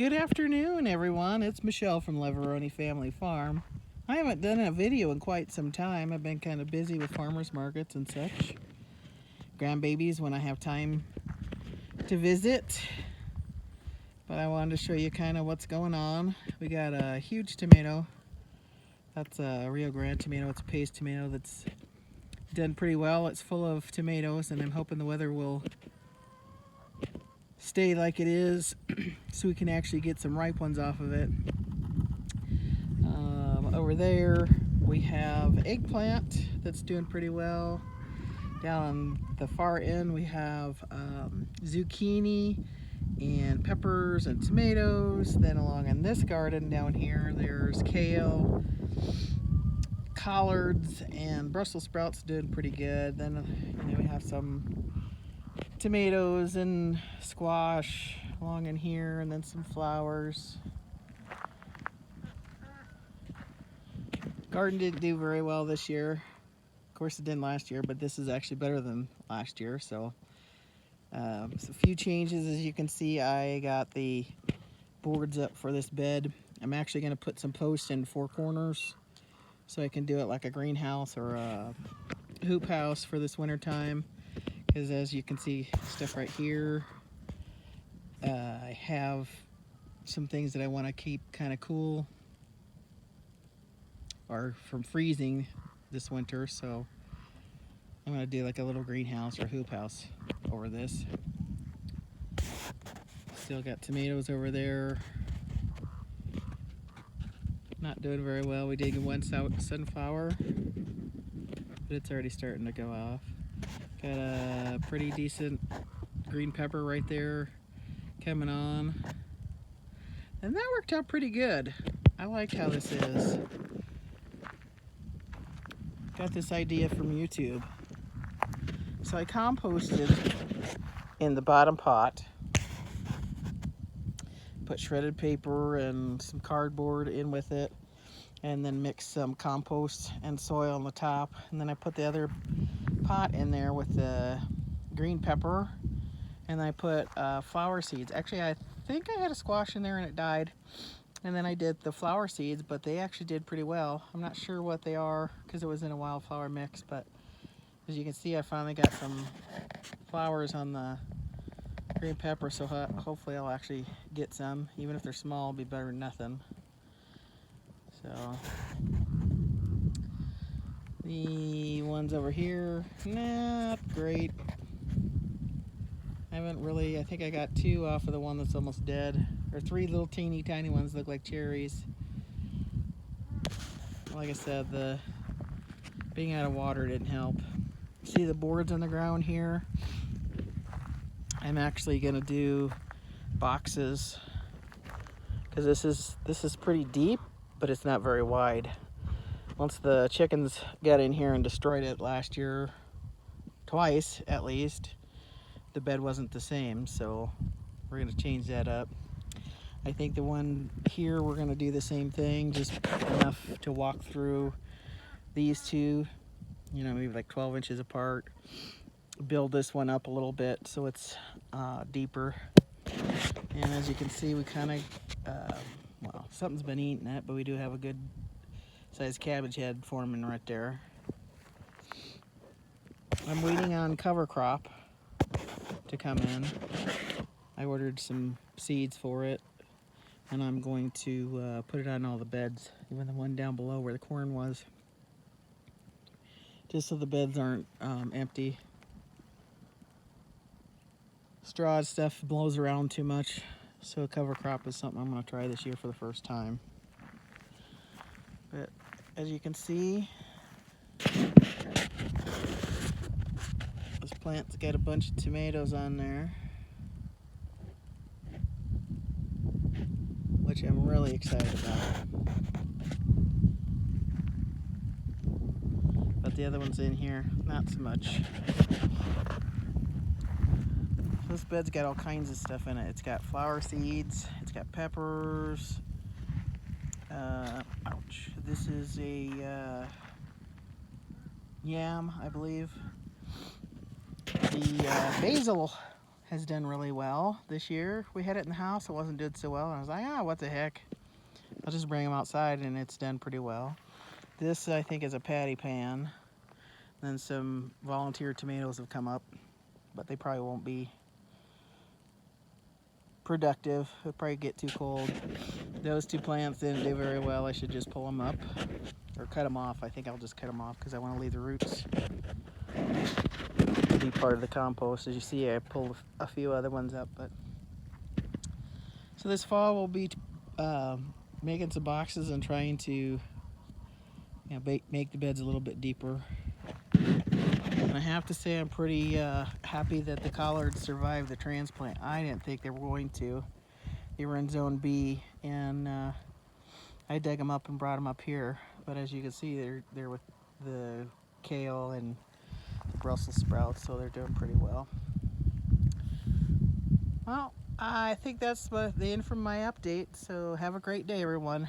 Good afternoon, everyone. It's Michelle from Leveroni Family Farm. I haven't done a video in quite some time. I've been kind of busy with farmers markets and such. Grandbabies when I have time to visit. But I wanted to show you kind of what's going on. We got a huge tomato. That's a Rio Grande tomato. It's a paste tomato that's done pretty well. It's full of tomatoes, and I'm hoping the weather will stay like it is so we can actually get some ripe ones off of it. Over there we have eggplant that's doing pretty well. Down on the far end we have zucchini and peppers and tomatoes. Then along in this garden down here there's kale, collards, and Brussels sprouts doing pretty good. Then we have some tomatoes and squash along in here, and then some flowers. Garden didn't do very well this year. Of course it didn't last year, but this is actually better than last year. So a few changes. As you can see, I got the boards up for this bed. I'm actually going to put some posts in 4 corners so I can do it like a greenhouse or a hoop house for this winter time. Because as you can see, stuff right here, I have some things that I want to keep kind of cool or from freezing this winter, so I'm going to do like a little greenhouse or hoop house over this. Still got tomatoes over there. Not doing very well. We did one sunflower, but it's already starting to go off. Got a pretty decent green pepper right there coming on. And that worked out pretty good. I like how this is. Got this idea from YouTube. So I composted in the bottom pot. Put shredded paper and some cardboard in with it. And then mixed some compost and soil on the top. And then I put the other pot in there with the green pepper. And I put flower seeds. Actually, I think I had a squash in there and it died. And then I did the flower seeds, but they actually did pretty well. I'm not sure what they are because it was in a wildflower mix, but as you can see, I finally got some flowers on the green pepper, so hopefully I'll actually get some. Even if they're small, it'll be better than nothing. So the ones over here, not great. I think I got 2 off of the one that's almost dead. Or 3 little teeny tiny ones look like cherries. Like I said, the being out of water didn't help. See the boards on the ground here? I'm actually gonna do boxes because this is pretty deep, but it's not very wide. Once the chickens got in here and destroyed it last year, twice at least, the bed wasn't the same, so we're gonna change that up. I think the one here we're gonna do the same thing, just enough to walk through these two, maybe like 12 inches apart. Build this one up a little bit so it's deeper. And as you can see, we kind of, well, something's been eating it, but we do have a good sized cabbage head forming right there. I'm waiting on cover crop to come in. I ordered some seeds for it, and I'm going to put it on all the beds, even the one down below where the corn was, just so the beds aren't empty. Straw stuff blows around too much, so cover crop is something I'm going to try this year for the first time. But as you can see, this plant's got a bunch of tomatoes on there, which I'm really excited about. But the other ones in here, not so much. This bed's got all kinds of stuff in it. It's got flower seeds, it's got peppers. Ouch. This is a yam, I believe. The basil has done really well this year. We had it in the house, it wasn't doing so well, and I was like, what the heck? I'll just bring them outside, and it's done pretty well. This, I think, is a patty pan. Then some volunteer tomatoes have come up, but they probably won't be productive. It'll probably get too cold. Those two plants didn't do very well. I should just pull them up or cut them off. I think I'll just cut them off because I want to leave the roots to be part of the compost. As you see, I pulled a few other ones up. But so this fall we'll be making some boxes and trying to make the beds a little bit deeper. And I have to say I'm pretty happy that the collards survived the transplant. I didn't think they were going to. They were in zone B, and I dug them up and brought them up here. But as you can see, they're with the kale and the Brussels sprouts, so they're doing pretty well. Well, I think that's the end from my update. So have a great day, everyone.